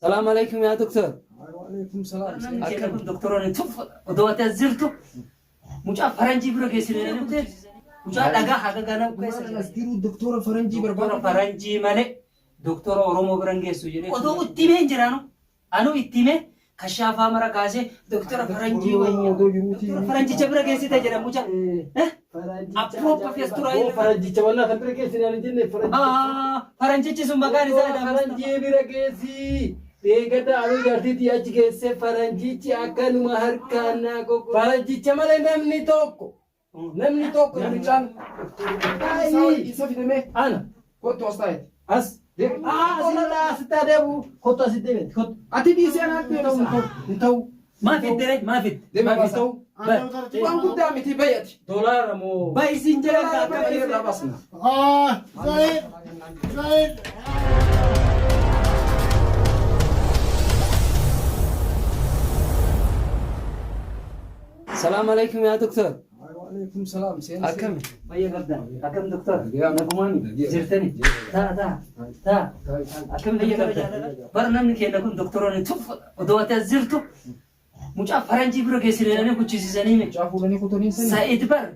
السلام عليكم يا دكتور. وعليكم السلام. أكم دكتور أنا توف ودوات الزرتو مش فرنجي برجيسين أنا كنت مش أدعى حاجة أنا كويس. أنا أذكره الدكتور فرنجي دكتور فرنجي ماله دكتور أورومو برنجيسو جري. ودو اتيمين جرانو أنا اتيمين كشافة مرا كاسة دكتور فرنجي ويا دكتور فرنجي جبرا جيسي تجرا مجا أبو بفيستوراي فرنجي تولنا خبرة كيسين أنا جنة فرنجي جسم بقاري زايد فرنجي برجيسي Deegada aluu gartiiti achi keesse faranjichi akkanuma harkaannaa gogo. Faranjicha malee namni tokko namichaan isa fidamee ana kottu as taa'eeti. As asitti adeemu kottu asitti deemeti. Ati dhiisee anaa deemu hin ta'u. Maa fiddere maa fidde. Deemaa ta'u. Waan guddaa miti bayyati. Dolaara moo. Baay'isiin jala akka bayyarraa basna. Zaid. السلام عليكم يا دكتور. وعليكم السلام. أكم ويا قبضة أكم دكتور نقوماني زرتني تا أكم ويا قبضة برنامج كي نكون دكتورون توف ودوات الزرتو مش فرنجي برجيسين أنا كنت جزاني شافوا لني كتوني سعيد بر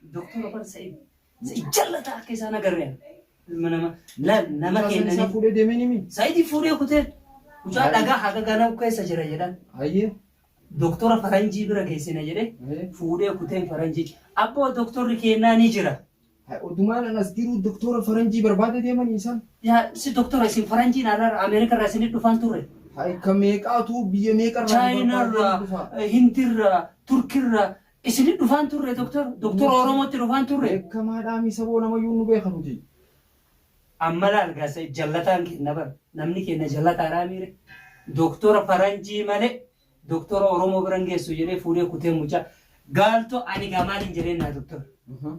دكتور بر سعيد جلتا كيسانا قريان منما لا نما كينني شافوا ديميني مين سعيد فوري كتير مش أدعى حاجة أنا كويس أجرا جدا أيه دكتور فرنجي برجيسين أجرا فوري كتير فرنجي أبو دكتور كينا نيجرا ودمان أنا أذكره الدكتور فرنجي بربادة ديماني إنسان يا سي دكتور سي فرنجي نالا أمريكا راسني دفان توري هاي كميك أتو بيميك تشاينا هندرا تركيا إسني دفان توري دكتور أورومو دفان توري كما دامي سبونا ما يونو بيخنوتي أملا الجاسة جلتان كنبر نمني كنا جلتا راميري دكتور فرنجي مالي دكتور أورومو برنجي سوجري فوري كتير مجا قالتو أني كمالين جرينا دكتور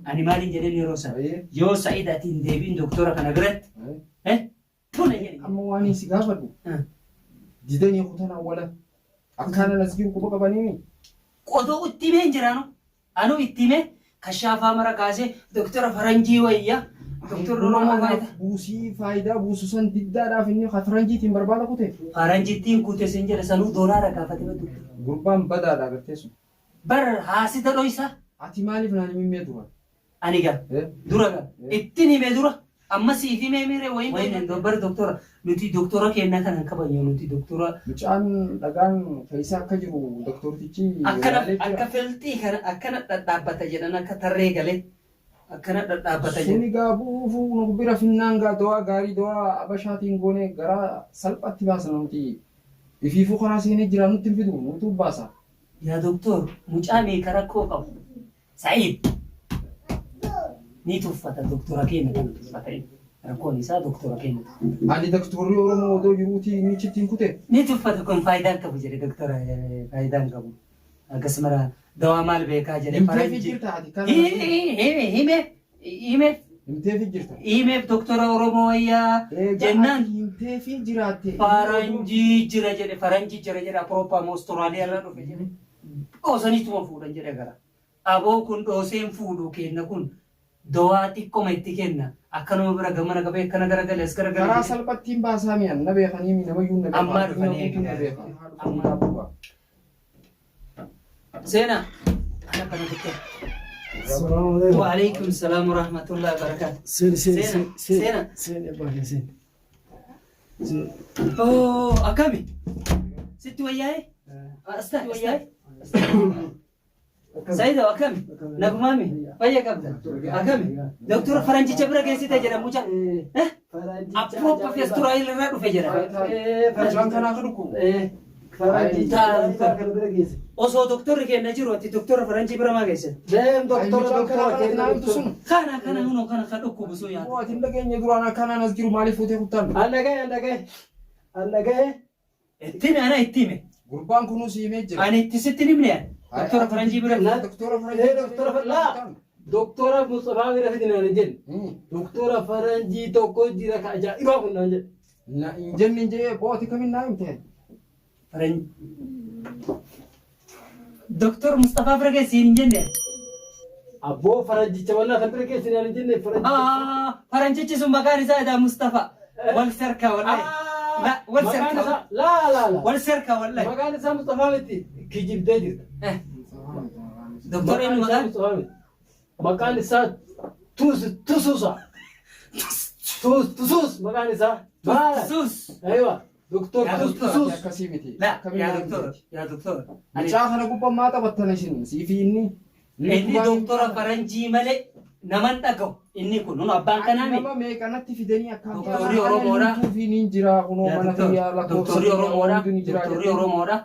أني مالين جريني روسا يو سعيد أتين ديبين دكتورة كنا قرت تونا يعني أما واني سيجابرو جدني خطنا ولا أكان لازم كوبا بنيمي قدو اتيمين جرانو أنو اتيمين كشافة مرا كاسة دكتور فرنجي ويا دكتور روما بوسي فايدة بوسوسن ديدا دافني خفرنجي تيم بربالا كوتي فرنجي تيم كوتي سنجر سنو دولار كافة بدو غربان بدا دا غتسو بر هاسي تلويسا أتي مالي فناني مين ميدوا أنيجا دورا اتني مدورا أما سيفي ميميري وين دبر دكتورة نتي دكتورة كأنها كان كبانيو نتي دكتورة مچان دغان فيسا كجرو دكتور تيجي أكنا فلتي كان أكنا دابتا جدنا كتري قالي أكنا دابتا جد سوني غابو فو نقبرا فينانغا دوا غاري دوا أبشاتين غوني غرا سلبتي باسنا نتي يفيفو خراسيني جرانو تنفيدو نتو باسا يا دكتور مجامي كراكو قو سعيد نيتو فتا دكتورة كينا كانت فتاين ركوني سا دكتورة كينا أني دكتور يورمو دو يروتي نيتشتين كوتي نيتو فتا كون فايدان كبو جري دكتورة فايدان كبو أقسمرا دوامال بيكا جري فرنجي جرتا عادي كان امتى في جرتا دكتورة أورومو يا جنان امتى في جراتي فرنجي جرا بروبا مستراليا لا نو فيجي أوساني تو فودا جرا غرا أبو كن دوسين فودو كينا كن دواتي كوميتي كينا أكنو برا غمنا غبي كنا غرا غلس غرا غرا سلبتين باساميان نبي خني من نبي يون نبي أمار فني أمار زينا أنا كنا دكتور وعليكم السلام ورحمة الله وبركاته سين يا باقي سين أوه أكمل ست وياي أستاذ وياي سعيد أكمل نقمامي ويا قبضة أكمل دكتور فرنجي جبرا كيسي تجرا موجا أبو بفيستوراي لرادو فجرا فرنجان كان أخذكم فرنجي أوسو دكتور كي نجرو أنت دكتور فرنجي برا ما كيسي دم دكتور كان هنو كان خدوكو بسويا هو تندك إني درانا كان نذكر مالي فوتي كتان أنا اتيمي أنا اتيمي غربان كنو سيميج أنا اتسيتني منين دكتور فرنجي برا دكتور فرنجي لا دكتورة مصطفى غير في دينا نجن دكتورة فرنجي توكو جيرا كأجا إبا كنا نجن لا إنجن نجي بوتي كمين نايم تين فرنجي دكتور مصطفى برا سينجن أبو فرنجي تولنا خبرة كيسنا نجن فرنجي فرنجي سمبكاري زايدا مصطفى والسركة والله لا مكان والسركة إسا لا والسركة والله مكان إسا مصطفى متي كجيب ديجر دكتور إنه مكان مصطفى متي مكان إسا توسوسا توسوس مكان إسا سوس أيوة دكتور يا توس دكتور. توسوس akkasii miti. لا Akkamiin يا waan دكتور miti. يا دكتور Mucaa kana gubbaa maa taphattan isin siifi inni. inni doktora faranjii malee naman dhagahu inni kun nun abbaan kanaa mi Nama meeqanatti fidanii akka Doktorri Oromoodha. Niin jira kunoo yaa mana doktor fayyaa doktorri Oromoodha ni jira. doktorri Oromoodha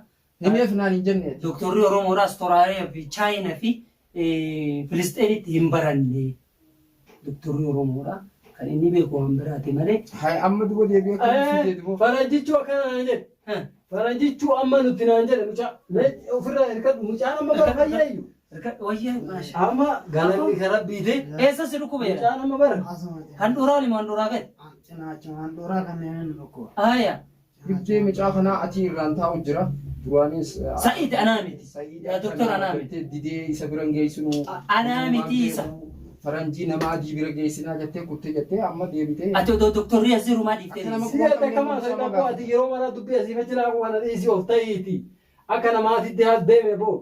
Himeef naan hin jenneeti. doktorri Oromoodha Austraaliyaa fi Chaayinaa fi Filistiinitti hin baranne doktorri Oromoodha kan inni beeku waan biraati malee Hai amma duba deebi'ee kan fidee duba. faranjichuu akkana naan jedhe faranjichuu amma nutti naan jedhe mucaa ofirraa hirkatu mucaan amma bara fayyaayu wayyaa maasha amma galanni kara biite eessa si dhukubeera mucaan amma bara kan dhuraa limaan dhuraa gadi aya Dibdee mucaa kanaa ati irraan taa'u jira. Duraanis Sa'id anaa miti yaa doktor anaa miti didee isa bira geessinu. anaa miti isa Faranjii nama adii bira geessinaa jettee kuttee jettee amma deebitee. ati doktorri asirumaa dhiiftee siyaata kamaa isa qabu ati yeroo mara dubbii asii facilaa waan dhiisii of ta'iiti akka namaatitti haas deeme boo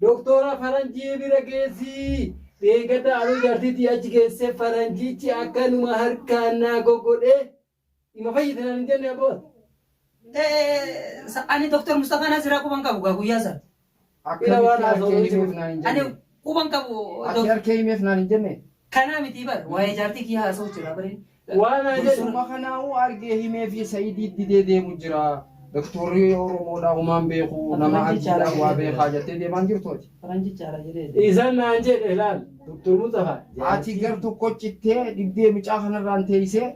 doktora faranjii bira geessii beekata aluu jaartiitti achi geessee faranjichi akkanuma harkaannaa gogodhee ima fayyitan hin jenne boo ani doktor Mustafaa Nasiraa quban qabu gaa guyyaa sana Akka harkee himeef naan hin ani jenne. quban qabu Ati harkee himeef naan hin jenne. kanaa miti bar waa'ee jaartii kiyyaa haasa'u jira bareen waan haa jedhu Suma kanaa'uu argee himee fi Sa'iidii didee deemu jira. Doktorri Oromoodhaa humaan beeku nama adiidhaa waa beekaa jettee deemaan jirtooti. faranjichaadha jedhee isaan naan jedhe laal doktor Mustafaa Ati gar tokko cittee dhibdee mucaa kanarraan teessee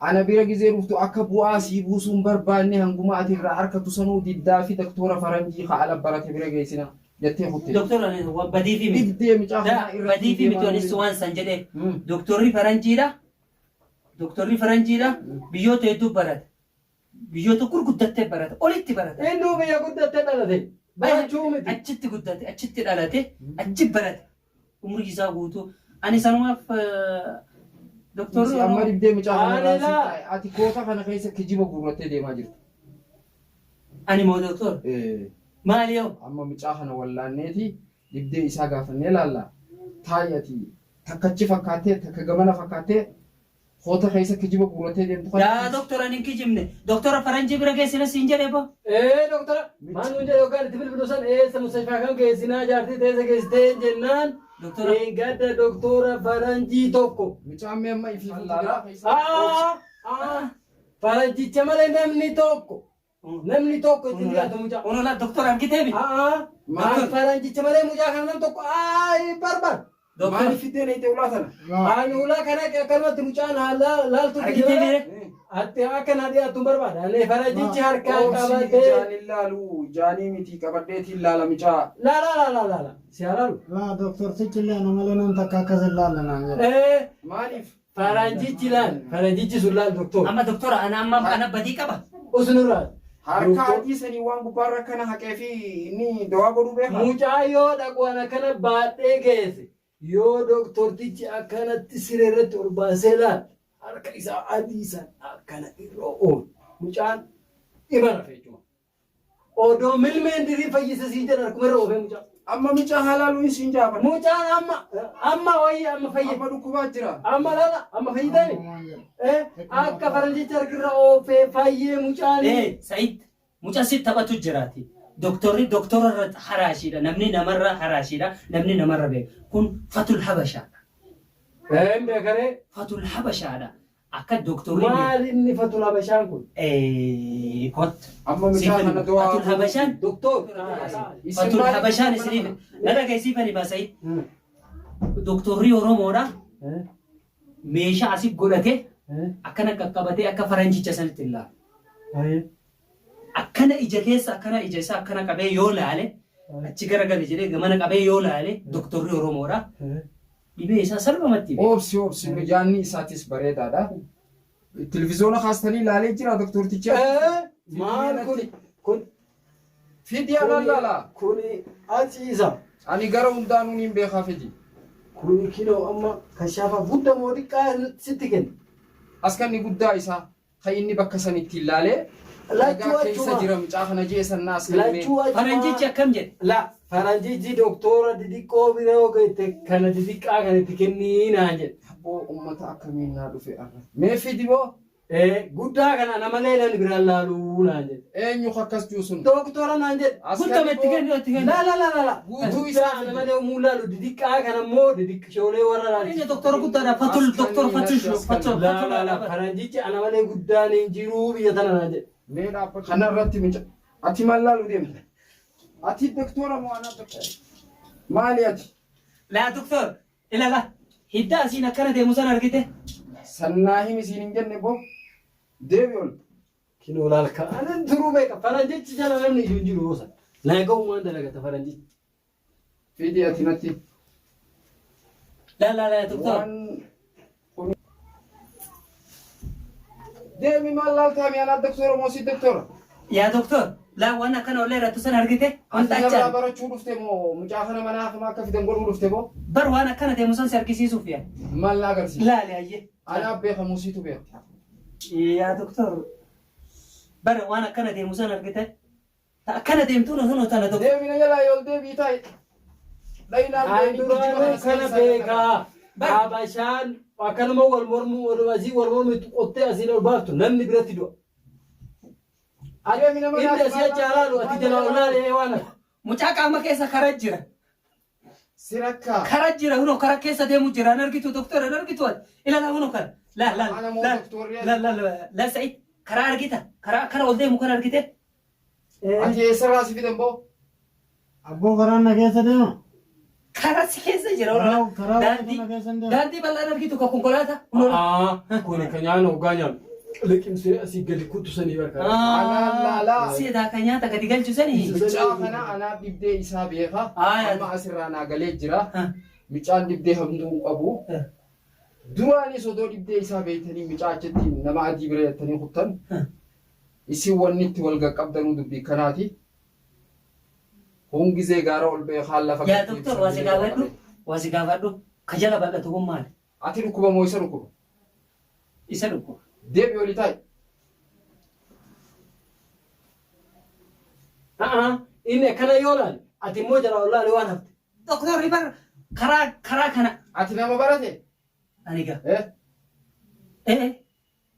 ana bira gizee dhuftu akka bu'aa sii buusuun barbaanne hanguma ati irraa harkatu sanuu diddaa fi doktora faranjii haala barate bira geessina jettee kutte. doktor ani badii fi miti Dhibdee mucaa kanaa irra badii fi miti onis waan san jedhee doktorri faranjiidha biyyoota hedduu barata biyyoota gurguddattee barata olitti barata Hinduu biyya guddattee dhalate barachuu miti achitti guddate achitti dhalate achi barate umrii isaa guutuu ani sanumaaf doktorri amma dhibdee mucaa kanarraan Aanilaa. si taa'e ati koota kana keessa kijiba gurrattee deemaa jirtu. ani moo doktor maali yoo Amma mucaa kana wallaanneeti dhibdee isaa gaafannee laalla. Taayi ati takkachi fakkaattee takka gamana fakkaattee koota keessa kijiba gurrattee deemtu. yaa doktor ani hin kijibne doktora faranjii bira geessina siin jedhee boo doktora maan nuti yookaan itti bilbilu san mustashfaa kan geessinaa jaartii teessa geessitee jennaan doktora gadda doktora faranjii tokko Mucaan mee amma ifi fallaalaa. faranjicha malee namni tokko itti dhiyaatu mucaa unola doktor argitee mi maal faranjicha malee mucaa kana nam tokko barbaad doktor Maaliif fiddee na itti ulaa sana? ani ulaa kana akkanumatti mucaan laaltu argitee mi atti akka na dhiyaatu barbaada ani faranjichi harkaa Oobsii qabatee ijaan ilaalu ijaanii miti qabadheetiin ilaala mucaa. laala si halaalu Laa doktortichillee namalee nan takka akkas hin laalle naan jedhe. Maaliif? faranjichi laal faranjichi sun laal doktor amma doktora ana ana badii qaba usunurraa Harka adii sanii waan gubbaarra kana haqee fi inni dawaa godhuu beekaa? mucaa yoo dhaqu ana kana baadhee geesse yoo doktortichi akkanatti siree irratti ol baasee laal harka isaa adii san akkana irra oolu mucaan dhima rafe jechuudha. Odoo milmeen dirii fayyisa sii jedhan akkuma irra oofee mucaa. Amma mucaa halaaluu hin siin jaafan. Mucaan amma wayii amma fayyada. Amma dhukkubaa jira. Amma lala amma fayyadani. Akka faranjicha harkirra oofee fayyee mucaan. Sa'id mucaa si taphatu jiraati doktorri doktorarra haraashiidha namni namarra haraashiidha namni namarra beeka kun fatul habashaadha Beekaree. fatul habashaadha akka doktorri Maal inni fatul habashaan kun? kot Amma mucaa kana dawaa fatul habashaan Doktor. fatul habashaan isiniif nana geessifani ba Sa'id doktorri Oromoodha meeshaa asii godhatee akkana qaqqabatee akka faranjicha sanitti ilaala. Akkana ija keessa akkana ija isaa akkana qabee yoo laale achi garagali jedhee gamana qabee yoo laale doktorri Oromoodha. Dhibee isaa salphumatti beeka. Oobsi mijaanni isaatis bareedaadha. Televizoona kaastanii ilaalee jira doktorticha. Maal kun Fidiyaa laala. kuni aciisa. Ani gara hundaanuu niin beekaa fidi. Kuni kiloo amma kashaafa guddaa moo xiqqaa sitti kenna. Askanni guddaa isaa. خيني بكسني التلالة لا كيف تشوى جرم جاخنا جيس الناس لا كلمة تشوى faranjichi akkam jedhe لا فرنجي دكتورة ديكو بيرو كان ديك كان تكني ناجد أبو أمتا أكمل نادو في أرض ما في ديبو إيه قدها كان أنا مالي لين برالالو ناجد أين يخكس جوسون دكتورة ناجد gutta metti لا لا لا لا لا Guutuu قدها isaa أنا مالي مولالو ديك كان مو ديك شغله ورا inni doktora guddaadha fatul doktora fatul لا لا لا فرنجي أنا مالي قدها نيجيرو بيتنا ناجد ميلا أبا خنا رتي من أتي مالالو ديم أتي دكتورة مو أنا دكتور مالي أتي laa doktor ilala hidda asiin akkana deemu san argite سناهي مسيرين جنة بو ديبيول كيلو لالك أنا دروبك فرنجي تجانا لم نيجيرو وصل لا يقوم ما عندنا فرنجي في دي أتي نتي laa laa laa doktor ديمي مالال تامي أنا دكتورة موسي دكتورة yaa doktor laa waan akkana ollee irrattu san argite wanta أتي نبرا achaan برا شو رفته مو مجاخنا مناخ ما كفي دنقول رفته بو bar waan akkana deemu san si argisiisuuf yaa مال لا قرسي laale ayye أنا بيخ موسي تو بيخ yaa doktor bar waan akkana deemu san argite ta akkana deemtuun osoo tana doktor ديمي نجلا يول ديبي تاي Ay duraan kana beekaa Habashaan akkanuma wal mormuu asii wal mormu qottee asiin ol baaftu namni biratti du'a. Inni asii achi alaalu ati jala olaalee waan mucaa qaama keessa karaa jira سيركا karaa jira hunoo karaa keessa deemu jira an argitu doktor an argitu ilala hunoo kana laa laa أنا مو laa دكتور laa laa laa sa'id karaa argita karaa akkana ol deemu kan argite أتي سراسي في دنبو Abboo karaan na keessa deema. karaa si keessa jira Karaa daandii na keessa deema. daandii bal'aan argitu ka konkolaataa kun kan nyaannu hoggaa nyaannu liqimsee asii gadi kuttusanii barkaa. أنا لا sidaa kan nyaata gadi galchisanii مجاخنا أنا بيبدي إسابيخا أما أسرانا قليل جرا مجان بيبدي همدو أبو دراني سودو بيبدي إسابيتني مجاجتي نما أدي بريتني خطن إسي ونيت والغا قبضنو دبي كناتي هونغي زي غارا والبي خالا فقط yaa doktor waasi gaafadhu ka jala bal'atu kun maali أتي ركوبا مويسا ركوبا isa dhukku ديب يولي تاي Inni akkana yoo laale ati immoo jala olaalee waan hafte. doktor bar karaa kana أتي نما براتي aniga إيه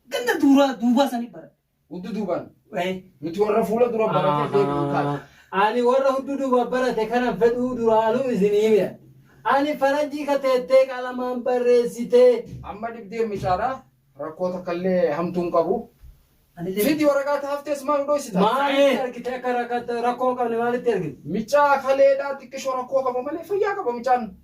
ganda duubaa sanii bara ودو دوبان eh نتورا فولا درا براتي ديب يولي تاي Ani warra hudduu barate kana fedhuu duraanuu isinii mira. Ani faranjii ka teettee qalamaan barreessitee. أما دبدي مشارا ركوتا كله همتون قبو ani فيديو ورقات هفتس ما ندوي ستا Maalitti argite akka rakkoo qabne maalitti argite? ميچا خليدا تكشو ركو قبو ملي فيا قبو ميچان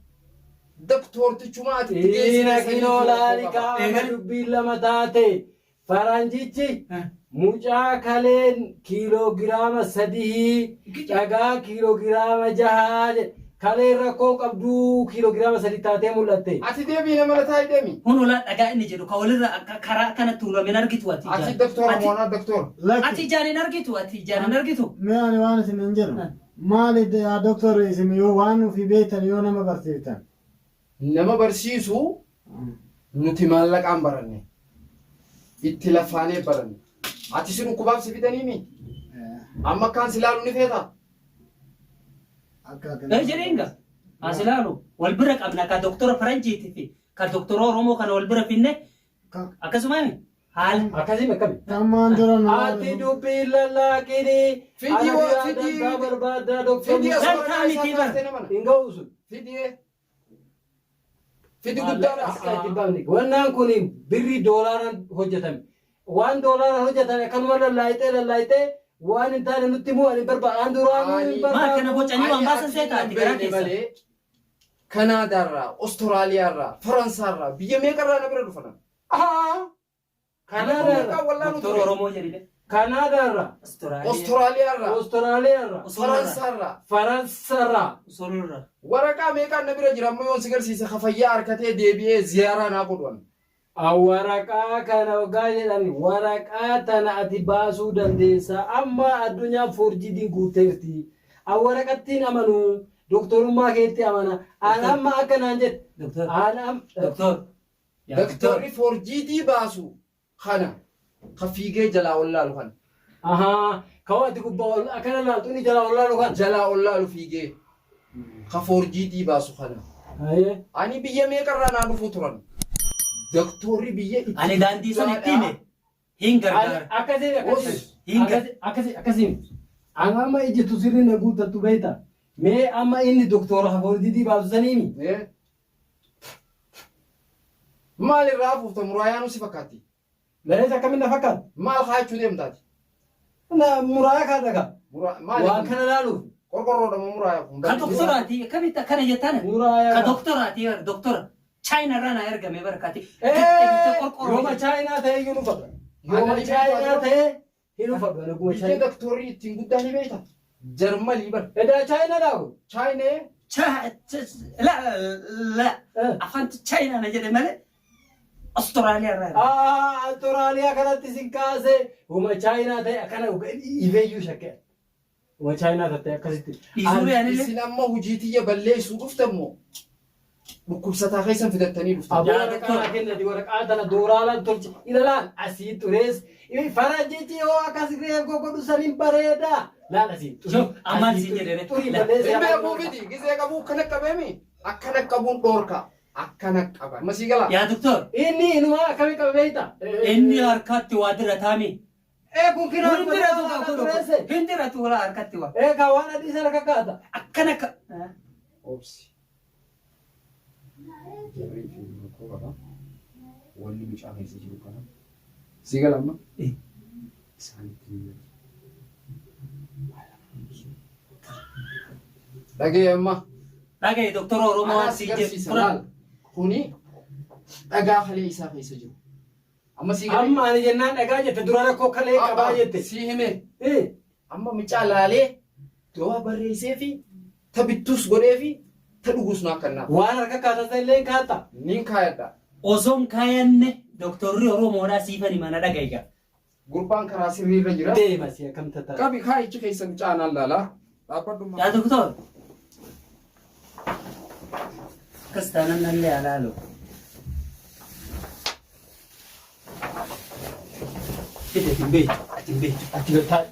دكتور تچومات Diina kinoo laali qaama dubbiin lama taate. Faranjichi mucaa kaleen kiiloogiraama 3 dhagaa kiiloogiraama 6 kaleen rakkoo qabduu kiiloogiraama 3 taatee mul'atte. أتي ديبي نملا تاي ديمي hunula dhagaa inni jedhu ka walirra karaa kana tuulamin argitu ati أتي دكتور مونا دكتور Lakki ati ijaan hin argitu ati ijaan hin argitu mee ani waan isin hin jedhu. Maali yaa doktor isin yoo waan ofii beektan yoo nama barsiiftan. نما برسيسو نتي مالك أم برني إتلافاني برني أتي سنو كباب سفيدانيني أما كان سلالو نفيتا Akka ee jedheenga as ilaalu wal bira qabna ka doktora faranjiiti fi ka doktora oromoo kana wal bira finne akkasumaan haal Akkasii akkami? Kammaan dura Ati dubbiin lallaaqini. Fidii barbaadaa doktorri. فيديو لا، أصبر كامي عايزة تيبا. كاستنا منا Hin ga'u sun. فيديو فيديو قدام Wannaan kun birrii doolaaraan hojjetame. Waan doolaaraan hojjetame akkanuma lallaayitee waan hin taane nutti immoo ani barbaadaan duraan hin maal kana barbaadu. bocanii waan baasan seetaati garaa keessa كندا را أستراليا را فرنسا را بيا ميكا را نبرة دفنا Kanaadaarra. doktora oromoo jedhile Kanaadaarra. أستراليا را Awustiraaliyaarra. فرنسا را Faransarra. usulurra ورقة ميكا نبرة جرام يون سيجر سيسا خفيا أركتي ديبيه زيارة ناقودوان Waraqaa kana hoggaa jedhani waraqaa tana ati baasuu dandeessa amma addunyaa forjiitiin guuteerti. Waraqattiin amanu doktorummaa keetti amana. Ani amma akkanaan jedhe. doktor Ani doktor دكتوري فورجي دي باسو خنا خفيجي جلا ولا لهن Ahaa. Kawwaati gubbaa akkana laaltu inni jala ollaa dhugan. جلا ولا لفيجي خفور جيتي باسو خنا Hayyee. أنا بيجي ميكر أنا نفوتران دكتوري بيجي Ani daandii sun itti hime. Hin gargaara. Akkasiin. An amma ijjittu sirri na guuttattu beekta. Mee amma inni doktora Hafoordiitii baasu saniimi. مال الرافو تمرايا نو سفكاتي Lareessa akkamiin na fakkaata? مال خايف شو ديم تاتي Na muraaya kaadhaga. مال Waan kana laaluuf. قرقرو دم مرايا Ka doktoraati akkamitti akkana jettaan? Muraaya. Ka doktoraati doktora. China irraa na ergame barkaati. Yooma chaayinaa ta'e iyyuu nu faqa. Yooma chaayinaa ta'e hin faqa. Naguma بيجي chaayinaa. دكتوري تنقداني بيتا جرمالي بر Edaa chaayinaa dhaabu. تشاينا La afaan China na jedhe malee Austraaliyaa irraa. Austraaliyaa kanatti sin kaase yooma chaayinaa ta'e akkana ifeeyyuu shakkee. Yooma chaayinaa ta'e akkasitti. Dhiisuu yaanillee. isin amma hujiitiyya balleessuu dhuftammoo dhukkubsataa keessan fidattanii dhuftan Abbaa waraqaa kennati waraqaa tana dooraalaan tolche ilalaan asii turees faranjichi yoo akkas reefoo godhu saniin bareeda laal asii Ammaan siin jedhee. Simbee qabuu miti gisee qabuu akkana qabeemi akkana qabuun dhoorka akkana qaban masii gala Yaa doktor. inni inuma akkamii qabe beekta Inni harkatti waa dirataami. kun kinoo Hindi ratu wala harkatti waa. eegaa waan adii sana kakkaata Akkana ka. obsi jarri fi koora wanni mucaa keessa jiru kana sii gala amma isaanitti dhagee amma Dhagaye doktora Oromoo waan sii jedhu. kuni dhagaa kalee isaa keessa jiru amma sii gala amma ani jennaan dhagaa jette dura rakkoo kalee qabaa jette sii hime amma mucaa laalee dawaa barreessee fi ta bittus godhee fi ta dhugus nu akkanaa waan harka kaasasa illee kaata nin kaayadha Osoon kaayanne doktorri Oromoodhaa siifani mana dhagaye. gurbaan karaa sirrii irra jira deema si akkam tataa qabi kaayichi keessa mucaa naan laalaa dhaabbadhummaa Yaa doktor. Akkas taanan nallee alaalo. Fide hin beektu. Ati hin beektu. ati galtaa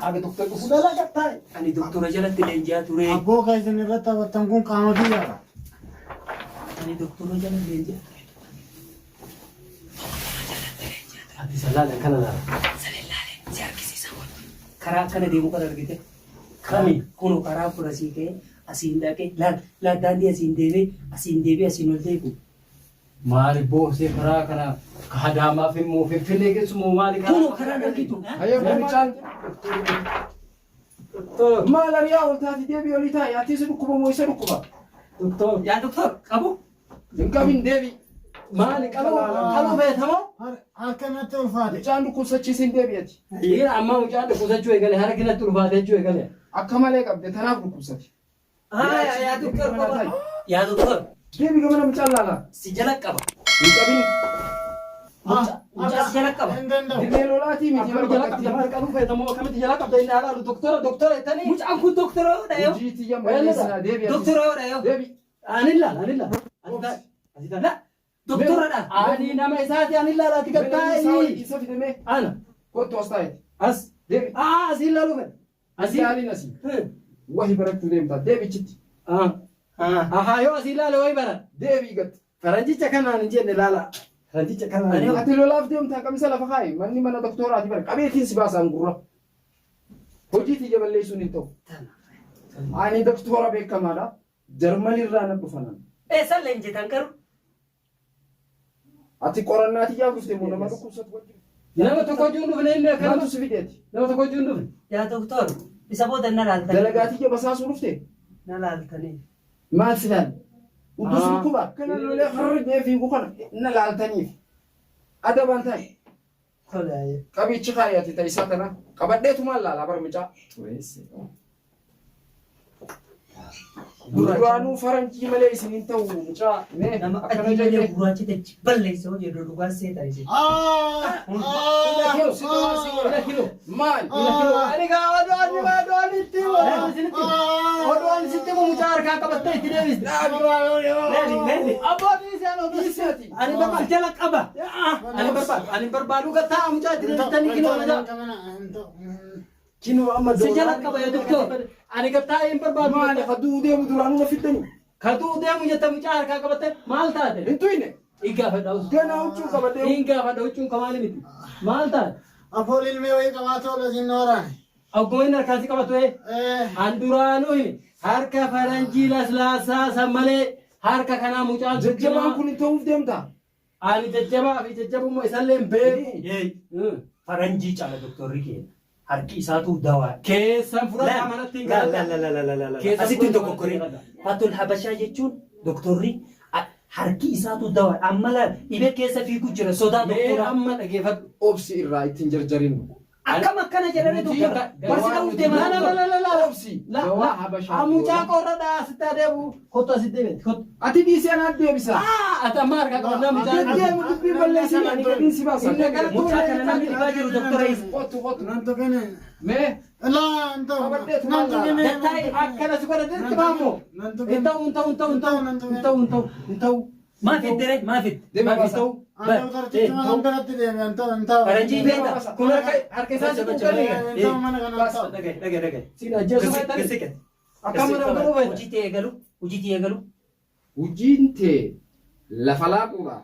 aga doktor fuudhala gattaa Ani doktora jalatti leenji'aa ture. Abboo keessan irratti taphattan kun qaama biyyaadha. Ani doktora jala leenji'aa ture. ati salaalan kana laala Salillaalee si argisiisa wal. Karaa akkana deemu kan argite. Kami kunu karaa fura sii ka'e asiin dhaqee laal daandii asiin deebee asiin ol deebi'u. maali boosee karaa kana kaadaamaaf immoo finfinnee keessumoo maali Kunu karaa argitu. hayyoo mucaan doktor maal ariyaa ol taati deebii olii taa'e ati isa dhukkuba moo isa dhukkuba doktor Yaa doktor qabu. hin qabin deebii maali qaluu beekamoo Harkanatti ulfaate. mucaan dhukkubsachiisin deebi'ati dhiira ammaa mucaan dhukkubsachuu eegale harkinatti ulfaate jechuu eegale akka malee qabde tanaaf dhukkubsati yaa doktor qaba Yaa doktor deebii gamana mucaan laalaa si jala qaba. hin qabin Mucaa si jala qaba. Hin danda'u. dirree lolaatii miti jala qabda maal qaluu beekamoo akkamitti jala qabda inni alaalu doktora jettanii Mucaan kun doktora oodha yoo. hojii tiyya malleessinaa deebi'ati Doktora oodha yoo. deebii anilla Doktoradha. ani nama isaati anilla laati Beelli gattaa'i isa fidamee ana kottu as taa'eeti as deebii asiin laalu fedha asii haaliin asii wahi barachuu deemtaa deebichitti ahaa yoo asiin laale wayi bara deebii gatte faranjicha kanaan hin jenne laala faranjicha kanaan ati lolaaf deemtaa qabisa lafa kaa'i manni mana doktoraati bara qabeetiin si baasaan gurra hojii tiyya balleessuun hin ta'u ani doktora beekamaadha jarmanirraa nan dhufanan Eessan leenjitan garuu. ati qorannaa tiyyaa dhufte moo nama dhukkubsatu wajjin nama tokko juun dhufne inni kanatu akkana si fideeti nama tokko juun dhufne Yaa doktor isa booda na laaltanii. dalagaa tiyya basaasuu dhufte Na laaltanii. maal si laal udus dhukkuba kana lolee harrajee fiigu kana na laaltaniif adaban ta'e Tolaaye. qabichi kaayyati ta'isaa kana qabadheetumaan laalaa bara mucaa duraanuu faranjii malee isiniin ta'u mucaa mee Nama akkana adii malee jennee gurraacha tachi balleessa hojii iddoo dhugaa seetaa ishee. maal ani gaa odoon itti odoon sitti deemu mucaa harkaa qabattee itti deebiste. Leeli. Abbootiin isaan ofiisiiti. Ani barbaadu jala qaba. Ani barbaadu gattaa mucaa itti deebistanii kinoo na jala. Kinoo amma Si jala qaba yaa doktor. Ani gattaa hin barbaadu. Maali kaduu deemu duraan na fiddani. Kaduu deemu jetta mucaa harkaa qabattee maal taate? Hintuine. Igaafadha. Gana huccuu qabadee. Igaafadha huccuun kamaali miti. Maal taate? Afool ilmee wayii qabaatoo lasin nooraan. Oggoonni harkaasi qabatu an duraanuu harka faranjii laslaasaa san malee harka kanaa mucaan Jajjabaan kun ta'uuf deemta. ani jajjabaa fi jajjabummaa isallee hin beeku. Faranjii caala doktorri keenya. Harki isaatu dawaa. Keessan fudhata manatti hin galu. Asitti tokkokkore. Fatul Habashaa jechuun doktorri harki isaatu dawaa. Amma dhibee keessa fiiguu jira sodaa doktora. Amma dhageeffadhu. Obsi irraa ittiin jarjarin. Akkam akkana jedhanii doktora. Barsi ta'uuf deemaa. Obsi. Dawaa Habashaa. Mucaa qorradhaa asitti adeemu kottu asitti deemte. Ati dhiisee anaa deebisa. Ati amma harkaa qabannaa mucaa. Deemu dubbii balleessin ani gadiin si baasa. Mucaa kana namni dhibaa jiru doktora isa. Kottu. Nan tokkene. Mee. Laa nan Qabaddeetu nan maal tokkene. Dattaa'e akkana si godhatetti baamoo. Nan tokkene. Hin ta'u. Maafit. Deema baasa. Anta utartichi mana biratti deeme an ta'u. Faranjii beekta. Kun harka isaa si tuqanii. An ta'u mana kana ta'u. Dhagaye. Siin ajjeesu fayyadanii. Akkam mana Galu fayyada. Hojiitti eegalu. Hojiin tee lafa laaquudha.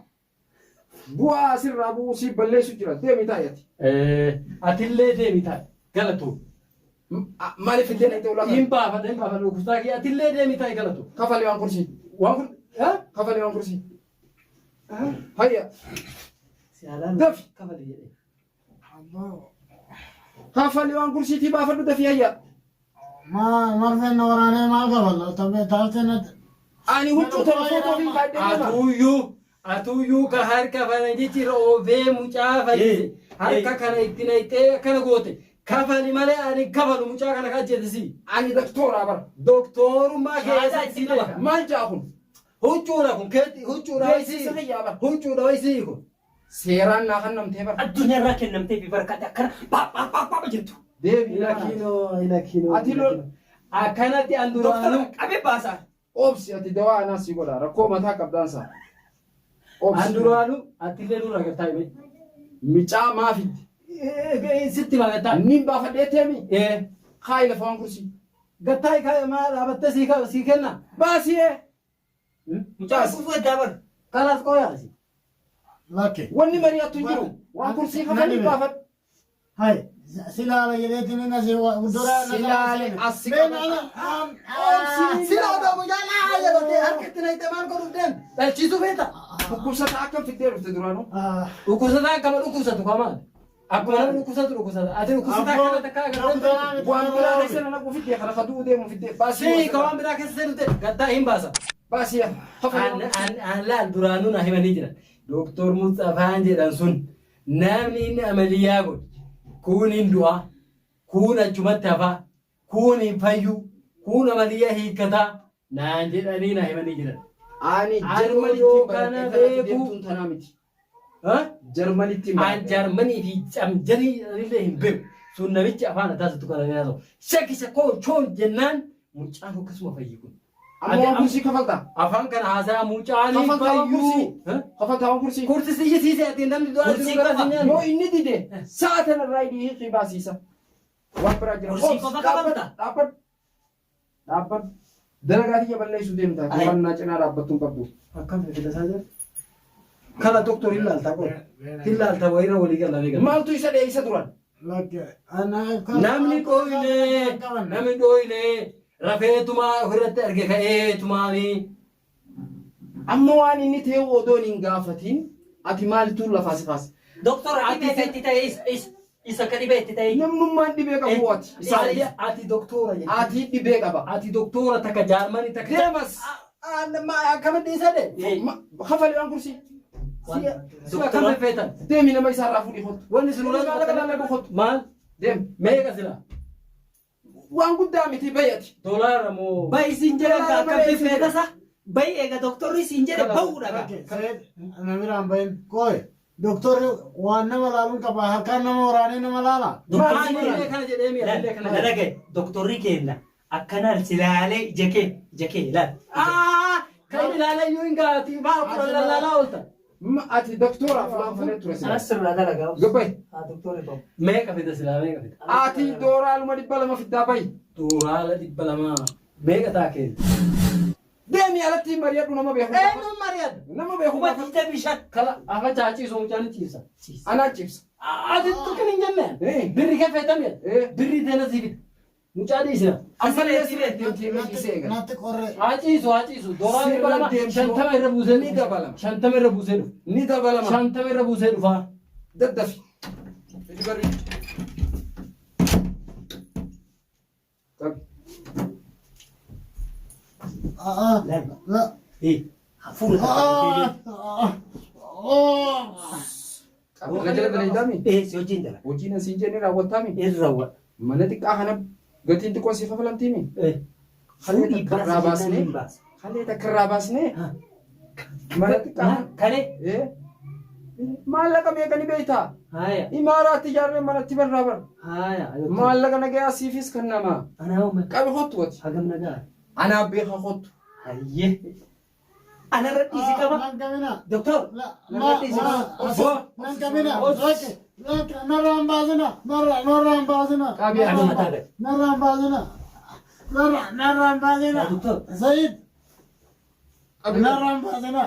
Bu'aa asirraa bu'uu si balleessu jira. Deemi taa'eeti. Atillee deemi taa'e. Galatu. Maaliif illee dhaqxee ulaa Hin baafadha. Kustaa kee atillee deemi taa'e galatu. Kafalee waan kursii. Waan kun. Kafalee waan kursii. Hayya. Siyaalaan Dafi. kafalee jedhee. Kafalee waan kursiitii baafadhu dafii hayya. Marfeen waraanee maal qaballa? Taphee taatee natti. Ani huccuu tola footoo fi kaaddeema. Atuyyuu ka harka faranjichi roobee mucaa fayyise. Harka kana itti naqxee akkana goote. Kafali malee ani kafalu mucaa kana kajeetisi. Ani doktooraa bara. Doktorummaa keessa itti qaba. Maal jaa kun? Huccuudha kun keetti huccuudha Beeksisa wayisii. hayyaa bara. Huccuudha wayisii kun. Seeraan naa kan namtee bara. Addunyaarraa kennamtee fi barkaate akkana baaphaaphaaphaa jirtu. Deebii Ilakiinoo. Ati lol. Akkanatti an duraanuu. Doktora qabee baasaa. Obsi ati dawaa anaa si godha. Rakkoo mataa qabdaansa. An duraanuu atillee nurra gartaa hime. Micaa maafitti. Sitti magataa. Nin baafadhee teemi. Kaayi lafa waan kursii. Gattaa maal dhaabattee sii kenna. Baasiyee. Mucaa kuufuu addaa bara. Kanaas qooyaasi. Lakke. Wanni mari'attu hin jiru. Waan kursii kafanii baafadhu. Hai. Silaala jedheetini nasi dura Silaale asii Sila odoo guyyaa laa jedhamtee harkatti na hiite maal godhuuf deemu. Dhalchiisuu feeta. Dhukkubsataa akkam fiddee dhufte duraanuu? Dhukkubsataa akkama dhukkubsatu qamaan. Akkuma namni dhukkubsatu dhukkubsata. Ati dhukkubsataa akkana takka agartee. Waan biraa keessa nama naquu fiddee kana kaduu deemu fiddee Sii baasii. ka waan biraa keessa seenu ta'e gattaa hin baasa. Baasii. An laal duraanuu na himanii jiran. Dooktor Mustafaan jedhan sun namni inni amaliyaa godhe. Kun hin du'a. Kun achumatti hafa. Kun hin fayyu. Kun amaliyaa hiikkataa. Naan jedhanii na himanii jiran. Ani Jarmanitti kana beeku. deemtuun tanaa miti. Ha? Jarmanitti An Jarmanii fi camjanii illee hin beeku. Sun namichi afaan ataasitu kana ni haasa'u. Shakkisa koo choon jennaan mucaan akkasuma fayyi kun. Amma waan kursii kafalta. Afaan kana haasaa mucaanii Kafalta waan kursii. fayyuu. Kafalta waan kursii. Kursi siyya siisee ati namni du'aa Kursii jiru gara qofa. sinyaan. Yoo inni dide sa'a tanarraa hidhii hiiqii baasiisa. Waan biraa jira. Kursii qofa kafalta. Dhaabbadhu. Dalagaa tiyya balleessuu deemta. Gabannaa cinaa dhaabbattuu hin qabdu. Akkam fidasaa jira? Kana doktor hin laaltaa qora. Hin laaltaa wayirra walii galanii gala. Maaltu isa dheeyisa turan? Lakke. Namni dhooyine, namni dhooyine, rafeetumaa ofirratti arge ka'eetumaanii. Amma waan inni ta'e odoon hin gaafatiin ati maaltu lafaa si kaasa? Doktora dhibee itti ta'e isa ka dhibee itti ta'e. Namnummaan dhibee qabu ati. Ati doktora jedhe. Ati dhibee qaba. Ati doktora takka jaarmanii takka. Deemas. Akkamitti isa de? Kafali waan kursii. Siya kam feetan? Deemi nama isaarraa fuudhii kottu. Wanni sun Nama laga kottu. maal? Deem. Meeqa sila? Waan guddaa miti bayyati. Dolaara moo? Bayi siin jedhe akka feetasa. Bayi eega doktorri siin jedhe ba'uudha. Namiraan bahin. Kooye. Doktorri waan nama laaluun qaba. Harkaan nama waraanee nama laala. Doktorri kana jedhee mi'a illee kana jedhe. Dalage doktorri keenya akkanaan silaalee jakee ilaal. Kan ilaalayyuu hin gaati ba'a ilaalaa oolta. ati doktora fulaan falee ture sila. Anas sirraa dalagaa. Gabbay. Doktorri bahu. Meeqa fida silaa meeqa fida? Ati dooraaluma 200 fiddaa bayi. Dooraala 200 meeqa taakee? Deemi alatti mari'adhu nama beeku. Eenyuun mari'adhu? Nama beeku. Hubatita bishaan. Kala afa caaciisu mucaan ciisa. Anaa cibsa. Ati tukkin hin jenneen. Birri keffeetamee. Birri deena siifita. Mucaa dhiisina. Asalee siree deemtee beekisee eegala. Natti qorre. Haciisu. Dooraa 200 shantama irra buusee Ni dabalama. Shantama irra buusee dhufa. Ni dabalama. Shantama irra buusee dhufaa. Daddafi. Itti barri. Qabi. Hafuura. Qabi. Jala dalaydami. Si hojiin dala. Hojiin asiin jennee raawwattaami. Irra raawwadha. Mana xiqqaa kana gatiin xiqqoon siif hafalamtiimi. Halee takka irraa baasnee. Halee takka irraa baasnee. Mana xiqqaa. Kalee. Maallaqa meeqani beeytaa? Haaya. Imaaraatti ijaarree manatti barraa bara. Haaya. Maallaqa nagayaa siifis kan namaa. Anaa uume. Qabi hottu wati. Hagam nagaa. Anaa beeka hottu. Hayyee. Anarra dhiisi qaba. Nan qabina. Doktor. Anarra dhiisi qaba. Nan qabina. Narraan baasina. Narraan baasina. Qabi Anuu mataa gadi. Narraan baasina. Narraan baasina. Doktor. Sayid. Qabi. Narraan baasina.